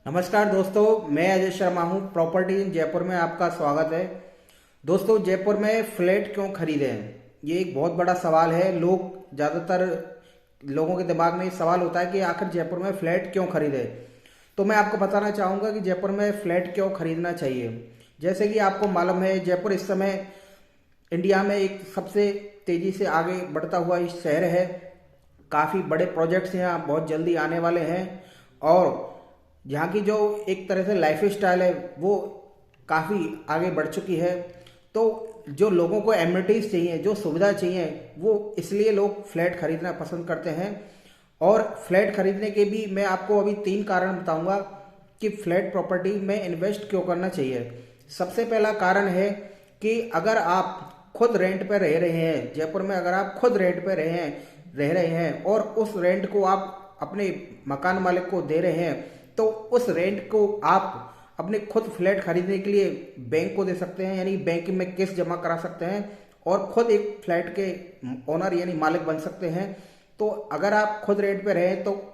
नमस्कार दोस्तों, मैं अजय शर्मा हूँ। प्रॉपर्टी इन जयपुर में आपका स्वागत है। दोस्तों, जयपुर में फ्लैट क्यों खरीदें, ये एक बहुत बड़ा सवाल है। ज़्यादातर लोगों के दिमाग में ये सवाल होता है कि आखिर जयपुर में फ्लैट क्यों खरीदें। तो मैं आपको बताना चाहूँगा कि जयपुर में फ्लैट क्यों खरीदना चाहिए। जैसे कि आपको मालूम है, जयपुर इस समय इंडिया में एक सबसे तेज़ी से आगे बढ़ता हुआ इस शहर है। काफ़ी बड़े प्रोजेक्ट्स यहाँ बहुत जल्दी आने वाले हैं और यहाँ की जो एक तरह से लाइफ स्टाइल है वो काफ़ी आगे बढ़ चुकी है। तो जो लोगों को एमिनिटीज़ चाहिए, जो सुविधा चाहिए, वो इसलिए लोग फ्लैट खरीदना पसंद करते हैं। और फ्लैट खरीदने के भी मैं आपको अभी 3 कारण बताऊंगा कि फ्लैट प्रॉपर्टी में इन्वेस्ट क्यों करना चाहिए। सबसे पहला कारण है कि अगर आप खुद रेंट पर रह रहे हैं, जयपुर में अगर आप खुद रेंट पर रह रहे हैं और उस रेंट को आप अपने मकान मालिक को दे रहे हैं, तो उस रेंट को आप अपने खुद फ्लैट खरीदने के लिए बैंक को दे सकते हैं, यानी बैंक में किस्त जमा करा सकते हैं और खुद एक फ्लैट के ओनर यानी मालिक बन सकते हैं। तो अगर आप खुद रेंट पे रह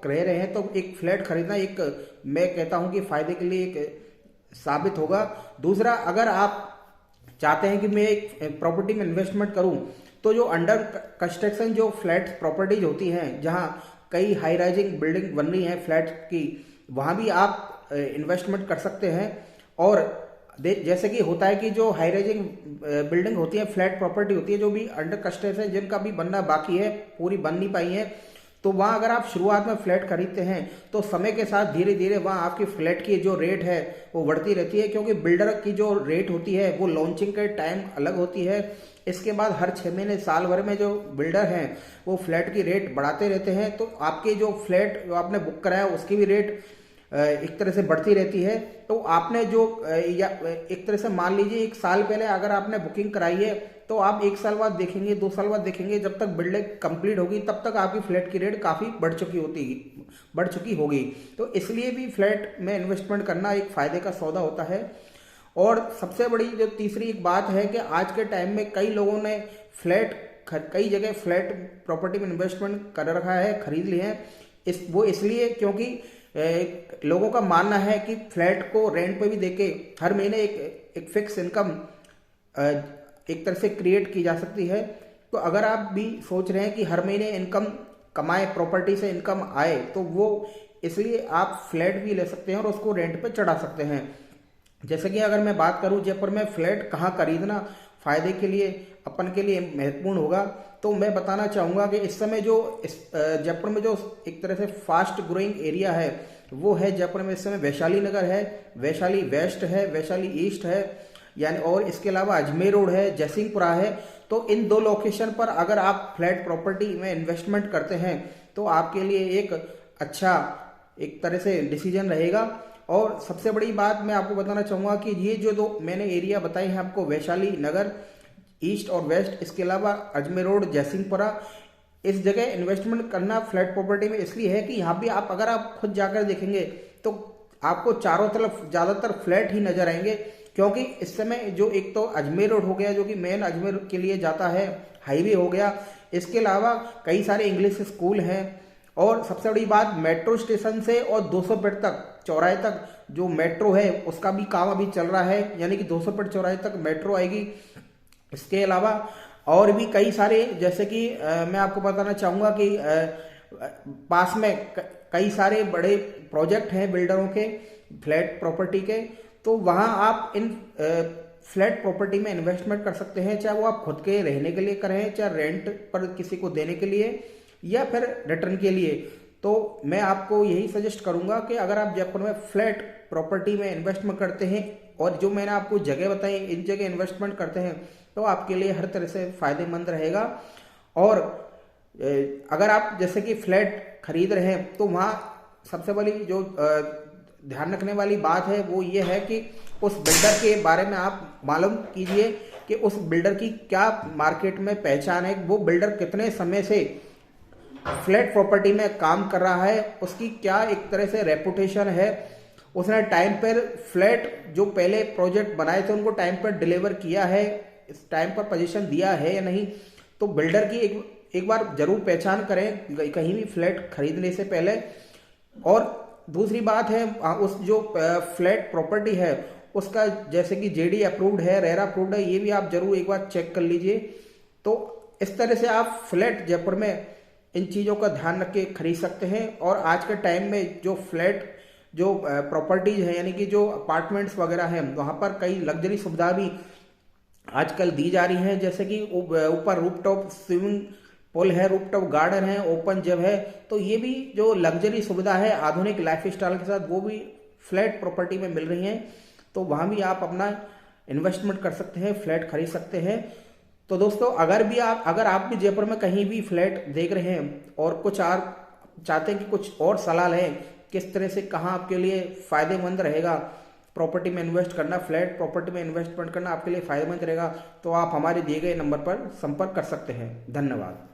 रहे हैं तो एक फ्लैट खरीदना एक, मैं कहता हूं कि फायदे के लिए एक साबित होगा। दूसरा, अगर आप चाहते हैं कि मैं एक प्रॉपर्टी में इन्वेस्टमेंट करूं, तो जो अंडर कंस्ट्रक्शन जो फ्लैट प्रॉपर्टीज होती हैं, जहां कई हाई राइजिंग बिल्डिंग बन रही हैं फ्लैट की, वहाँ भी आप इन्वेस्टमेंट कर सकते हैं। और जैसे कि होता है कि जो हाई राइजिंग बिल्डिंग होती है, फ्लैट प्रॉपर्टी होती है, जो भी अंडर कंस्ट्रक्शन है, जिनका भी बनना बाकी है, पूरी बन नहीं पाई है, तो वहाँ अगर आप शुरुआत में फ्लैट खरीदते हैं तो समय के साथ धीरे धीरे वहाँ आपकी फ्लैट की जो रेट है वो बढ़ती रहती है, क्योंकि बिल्डर की जो रेट होती है वो लॉन्चिंग के टाइम अलग होती है। इसके बाद हर 6 महीने साल भर में जो बिल्डर हैं वो फ्लैट की रेट बढ़ाते रहते हैं। तो आपके जो फ्लैट जो आपने बुक कराया उसकी भी रेट एक तरह से बढ़ती रहती है। तो आपने जो या एक तरह से मान लीजिए 1 साल पहले अगर आपने बुकिंग कराई है, तो आप 1 साल बाद देखेंगे, 2 साल बाद देखेंगे, जब तक बिल्डिंग कंप्लीट होगी तब तक आपकी फ्लैट की रेट काफ़ी बढ़ चुकी होगी। तो इसलिए भी फ्लैट में इन्वेस्टमेंट करना एक फ़ायदे का सौदा होता है। और सबसे बड़ी जो तीसरी एक बात है कि आज के टाइम में कई लोगों ने कई जगह फ्लैट प्रॉपर्टी में इन्वेस्टमेंट कर रखा है, खरीद लिए हैं। वो इसलिए क्योंकि लोगों का मानना है कि फ्लैट को रेंट पे भी देके हर महीने एक फिक्स इनकम एक तरह से क्रिएट की जा सकती है। तो अगर आप भी सोच रहे हैं कि हर महीने इनकम कमाए, प्रॉपर्टी से इनकम आए, तो वो इसलिए आप फ्लैट भी ले सकते हैं और उसको रेंट पे चढ़ा सकते हैं। जैसे कि अगर मैं बात करूं जयपुर में फ्लैट कहाँ खरीदना फायदे के लिए अपन के लिए महत्वपूर्ण होगा, तो मैं बताना चाहूँगा कि इस समय जो जयपुर में जो एक तरह से फास्ट ग्रोइंग एरिया है वो है जयपुर में इस समय वैशाली नगर है, वैशाली वेस्ट है, वैशाली ईस्ट है, यानी और इसके अलावा अजमेर रोड है, जयसिंहपुरा है। तो इन 2 लोकेशन पर अगर आप फ्लैट प्रॉपर्टी में इन्वेस्टमेंट करते हैं तो आपके लिए एक अच्छा एक तरह से डिसीजन रहेगा। और सबसे बड़ी बात मैं आपको बताना चाहूँगा कि ये जो 2 मैंने एरिया बताए हैं आपको, वैशाली नगर ईस्ट और वेस्ट, इसके अलावा अजमेर रोड, जयसिंहपुरा, इस जगह इन्वेस्टमेंट करना फ्लैट प्रॉपर्टी में इसलिए है कि यहाँ भी आप अगर आप खुद जाकर देखेंगे तो आपको चारों तरफ ज़्यादातर फ्लैट ही नजर आएंगे। क्योंकि इस समय जो एक तो अजमेर रोड हो गया जो कि मेन अजमेर के लिए जाता है, हाईवे हो गया, इसके अलावा कई सारे इंग्लिश स्कूल हैं, और सबसे बड़ी बात मेट्रो स्टेशन से और 200 फीट तक चौराहे तक जो मेट्रो है उसका भी काम अभी चल रहा है, यानी कि 200 फीट चौराहे तक मेट्रो आएगी। इसके अलावा और भी कई सारे, जैसे कि मैं आपको बताना चाहूँगा कि पास में कई सारे बड़े प्रोजेक्ट हैं बिल्डरों के फ्लैट प्रॉपर्टी के, तो वहाँ आप इन फ्लैट प्रॉपर्टी में इन्वेस्टमेंट कर सकते हैं, चाहे वो आप खुद के रहने के लिए करें, चाहे रेंट पर किसी को देने के लिए या फिर रिटर्न के लिए। तो मैं आपको यही सजेस्ट करूंगा कि अगर आप जयपुर में फ्लैट प्रॉपर्टी में इन्वेस्टमेंट करते हैं और जो मैंने आपको जगह बताई इन जगह इन्वेस्टमेंट करते हैं तो आपके लिए हर तरह से फायदेमंद रहेगा। और अगर आप जैसे कि फ्लैट खरीद रहे हैं तो वहाँ सबसे बड़ी जो ध्यान रखने वाली बात है वो ये है कि उस बिल्डर के बारे में आप मालूम कीजिए कि उस बिल्डर की क्या मार्केट में पहचान है, वो बिल्डर कितने समय से फ्लैट प्रॉपर्टी में काम कर रहा है, उसकी क्या एक तरह से रेपुटेशन है, उसने टाइम पर फ्लैट जो पहले प्रोजेक्ट बनाए थे उनको टाइम पर डिलीवर किया है, इस टाइम पर पोजीशन दिया है या नहीं। तो बिल्डर की एक बार जरूर पहचान करें कहीं भी फ्लैट खरीदने से पहले। और दूसरी बात है उस जो फ्लैट प्रॉपर्टी है उसका जैसे कि जेडी अप्रूव्ड है, रेरा अप्रूव्ड है, ये भी आप जरूर एक बार चेक कर लीजिए। तो इस तरह से आप फ्लैट जयपुर में इन चीज़ों का ध्यान रख के खरीद सकते हैं। और आज के टाइम में जो फ्लैट जो प्रॉपर्टीज है यानी कि जो अपार्टमेंट्स वगैरह हैं वहाँ पर कई लग्जरी सुविधा भी आजकल दी जा रही हैं, जैसे कि ऊपर रूफटॉप स्विमिंग पूल है, रूफटॉप गार्डन है, ओपन जिम है। तो ये भी जो लग्जरी सुविधा है आधुनिक लाइफस्टाइल के साथ वो भी फ्लैट प्रॉपर्टी में मिल रही हैं। तो वहाँ भी आप अपना इन्वेस्टमेंट कर सकते हैं, फ्लैट खरीद सकते हैं। तो दोस्तों अगर आप भी जयपुर में कहीं भी फ्लैट देख रहे हैं और कुछ आप चाहते हैं कि कुछ और सलाह लें किस तरह से कहाँ आपके लिए फ़ायदेमंद रहेगा प्रॉपर्टी में इन्वेस्ट करना, फ्लैट प्रॉपर्टी में इन्वेस्टमेंट करना आपके लिए फ़ायदेमंद रहेगा, तो आप हमारे दिए गए नंबर पर संपर्क कर सकते हैं। धन्यवाद।